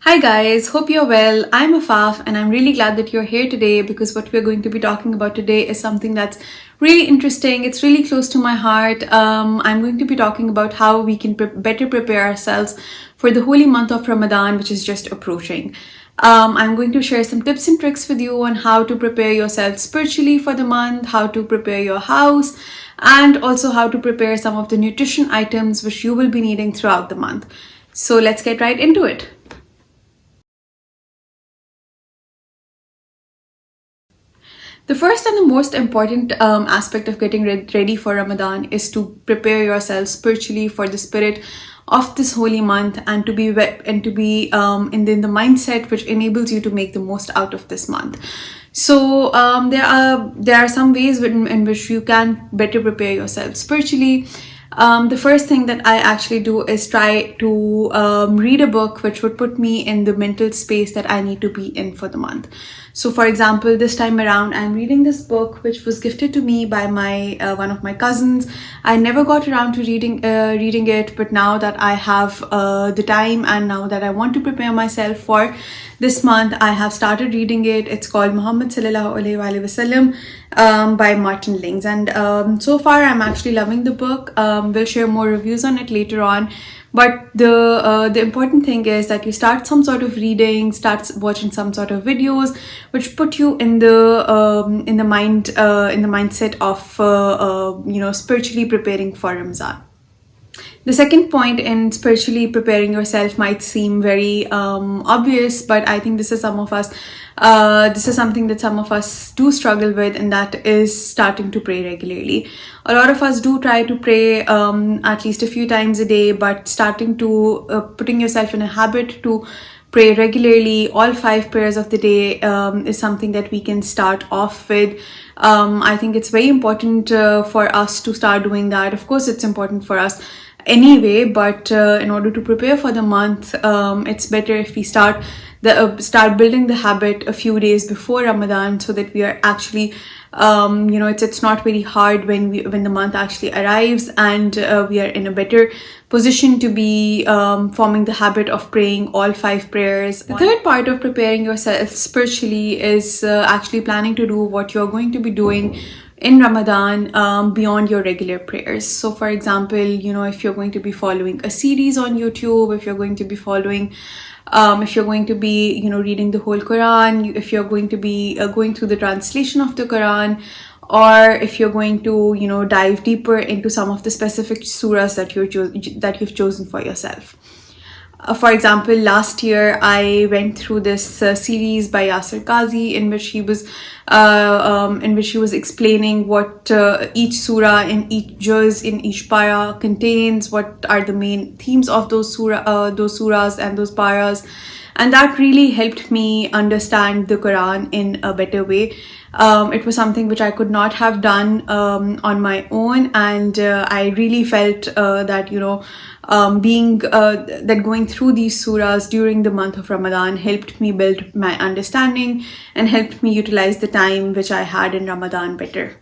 Hi guys, hope you're well. I'm Afaf and I'm really glad that you're here today because what we're going to be talking about today is something that's really interesting. It's really close to my heart. I'm going to be talking about how we can better prepare ourselves for the holy month of Ramadan, which is just approaching. I'm going to share some tips and tricks with you on how to prepare yourself spiritually for the month, how to prepare your house, and also how to prepare some of the nutrition items which you will be needing throughout the month. So let's get right into it. The first and the most important aspect of getting ready for Ramadan is to prepare yourself spiritually for the spirit of this holy month and to be in the mindset which enables you to make the most out of this month. So there are some ways in which you can better prepare yourself spiritually. The first thing that I actually do is try to read a book which would put me in the mental space that I need to be in for the month. So for example, this time around, I'm reading this book which was gifted to me by my one of my cousins. I never got around to reading it, but now that I have the time and now that I want to prepare myself for this month, I have started reading it. It's called Muhammad Sallallahu Alaihi Wasallam by Martin Lings, and so far I'm actually loving the book. We'll share more reviews on it later on. But the important thing is that you start some sort of reading, start watching some sort of videos, which put you in the mindset of spiritually preparing for Ramadan. The second point in spiritually preparing yourself might seem very obvious, but I think this is something that some of us do struggle with, and that is starting to pray regularly. A lot of us do try to pray at least a few times a day, but starting to putting yourself in a habit to pray regularly, all 5 prayers of the day, is something that we can start off with. I think it's very important for us to start doing that. Of course, it's important for us anyway, but in order to prepare for the month, it's better if we start building the habit a few days before Ramadan, so that we are actually it's not very hard when the month actually arrives, and we are in a better position to be forming the habit of praying all 5 prayers. The third part of preparing yourself spiritually is actually planning to do what you're going to be doing in Ramadan beyond your regular prayers. So for example, if you're going to be following a series on YouTube, if you're going to be following if you're going to be reading the whole Quran, if you're going to be going through the translation of the Quran, or if you're going to dive deeper into some of the specific surahs that you've chosen for yourself. For example, last year I went through this series by Yasir Qazi in which he was explaining what each surah in each juz in each para contains, what are the main themes of those surahs and those paras, and that really helped me understand the Quran in a better way. It was something which I could not have done on my own, and I really felt that going through these surahs during the month of Ramadan helped me build my understanding and helped me utilize the time which I had in Ramadan better.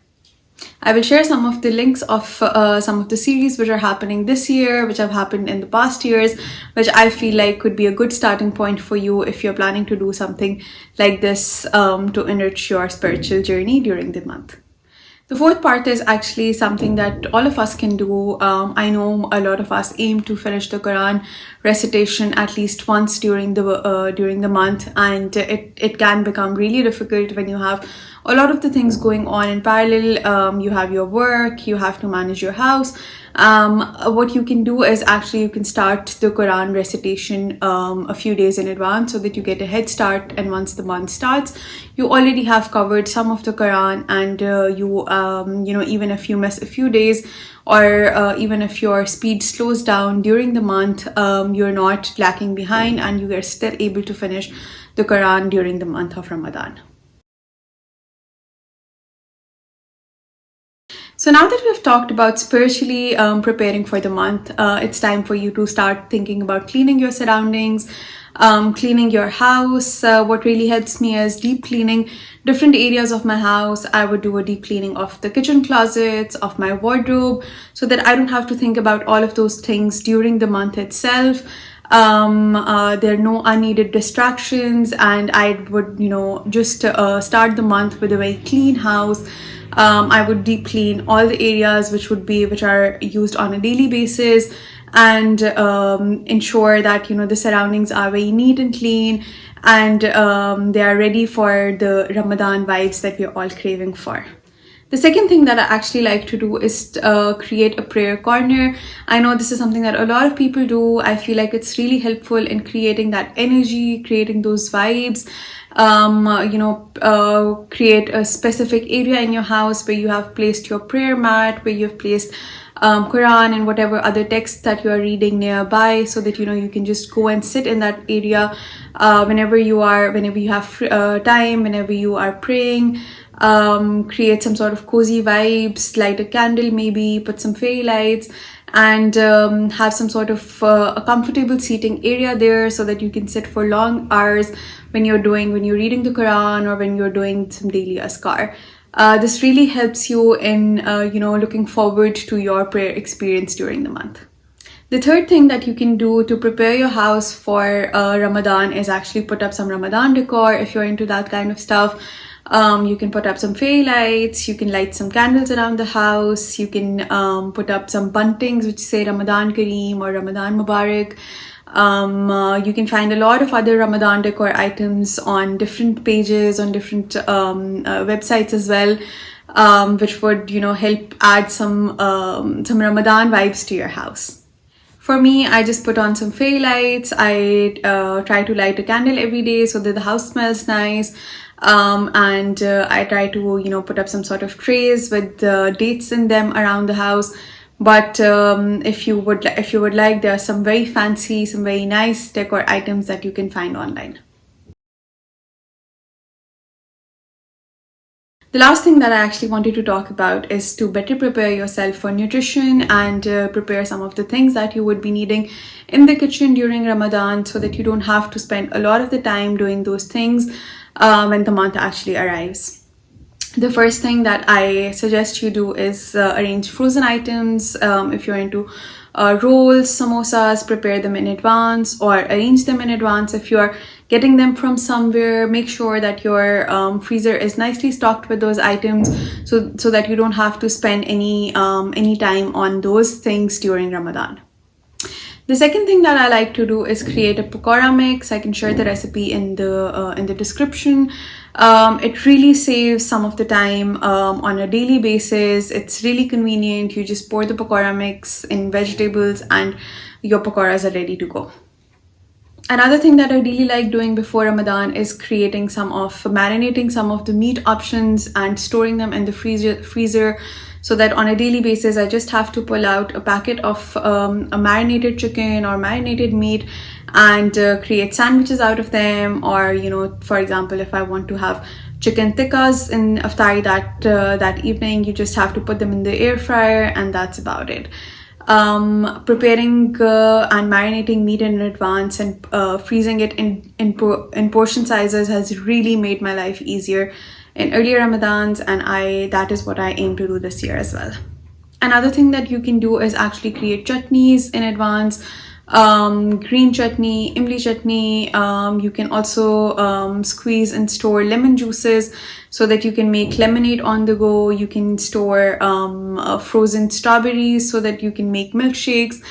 I will share some of the links of some of the series which are happening this year, which have happened in the past years, which I feel like could be a good starting point for you if you're planning to do something like this to enrich your spiritual journey during the month. The fourth part is actually something that all of us can do. I know a lot of us aim to finish the Quran recitation at least once during the month, and it can become really difficult when you have a lot of the things going on in parallel. You have your work, you have to manage your house. What you can do is actually you can start the Quran recitation a few days in advance so that you get a head start, and once the month starts, you already have covered some of the Quran, and even if you miss a few days, or even if your speed slows down during the month, you're not lacking behind and you are still able to finish the Quran during the month of Ramadan. So now that we've talked about spiritually preparing for the month, it's time for you to start thinking about cleaning your surroundings, cleaning your house. What really helps me is deep cleaning different areas of my house. I would do a deep cleaning of the kitchen closets, of my wardrobe, so that I don't have to think about all of those things during the month itself. There are no unneeded distractions, and I would, just start the month with a very clean house. I would deep clean all the areas which are used on a daily basis, and ensure that the surroundings are very neat and clean, and they are ready for the Ramadan vibes that we're all craving for. The second thing that I actually like to do is create a prayer corner. I know this is something that a lot of people do. I feel like it's really helpful in creating that energy, creating those vibes. Create a specific area in your house where you have placed your prayer mat, where you've placed Quran and whatever other texts that you are reading nearby, so that you can just go and sit in that area whenever you have time, whenever you are praying. Create some sort of cozy vibes, light a candle, maybe put some fairy lights, and have some sort of a comfortable seating area there, so that you can sit for long hours when you're reading the Quran, or when you're doing some daily azkar. This really helps you in looking forward to your prayer experience during the month. The third thing that you can do to prepare your house for Ramadan is actually put up some Ramadan decor. If you're into that kind of stuff, you can put up some fairy lights, you can light some candles around the house, you can put up some buntings which say Ramadan Kareem or Ramadan Mubarak. You can find a lot of other Ramadan decor items on different pages, on different websites as well, which would help add some Ramadan vibes to your house. For me, I just put on some fairy lights. I try to light a candle every day so that the house smells nice. And I try to put up some sort of trays with dates in them around the house. But if you would like, there are some very fancy, some very nice decor items that you can find online. The last thing that I actually wanted to talk about is to better prepare yourself for nutrition, and prepare some of the things that you would be needing in the kitchen during Ramadan, so that you don't have to spend a lot of the time doing those things when the month actually arrives. The first thing that I suggest you do is arrange frozen items. If you're into rolls, samosas, prepare them in advance, or arrange them in advance. If you're getting them from somewhere, make sure that your freezer is nicely stocked with those items, so that you don't have to spend any time on those things during Ramadan. The second thing that I like to do is create a pakora mix. I can share the recipe in the description. It really saves some of the time on a daily basis. It's really convenient. You just pour the pakora mix in vegetables and your pakoras are ready to go. Another thing that I really like doing before Ramadan is marinating some of the meat options and storing them in the freezer, so that on a daily basis I just have to pull out a packet of a marinated chicken or marinated meat and create sandwiches out of them. Or for example, if I want to have chicken tikkas in Iftar that evening, you just have to put them in the air fryer, and that's about it. Preparing and marinating meat in advance and freezing it in portion sizes has really made my life easier in earlier Ramadans, and that is what I aim to do this year as well. Another thing that you can do is actually create chutneys in advance. Green chutney, imli chutney. You can also squeeze and store lemon juices so that you can make lemonade on the go. You can store frozen strawberries so that you can make milkshakes.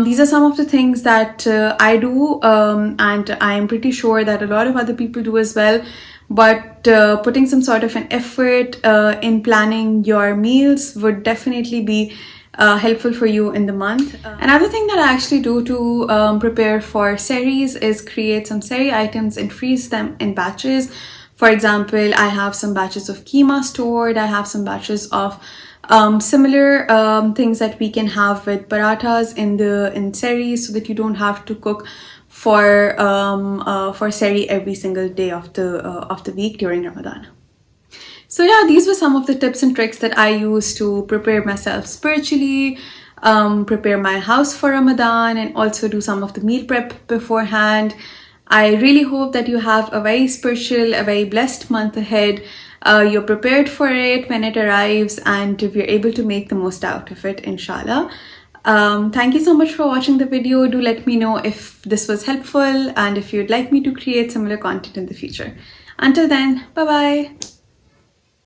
These are some of the things that I do, and I am pretty sure that a lot of other people do as well. But putting some sort of an effort in planning your meals would definitely be helpful for you in the month. Another thing that I actually do to prepare for series is create some seri items and freeze them in batches. For example, I have some batches of keema stored. I have some batches of similar things that we can have with parathas in series, so that you don't have to cook for seri every single day of the week during Ramadan. So yeah, these were some of the tips and tricks that I use to prepare myself spiritually, prepare my house for Ramadan, and also do some of the meal prep beforehand. I really hope that you have a very spiritual, a very blessed month ahead. You're prepared for it when it arrives, and you're able to make the most out of it, inshallah. Thank you so much for watching the video. Do let me know if this was helpful and if you'd like me to create similar content in the future. Until then, bye bye.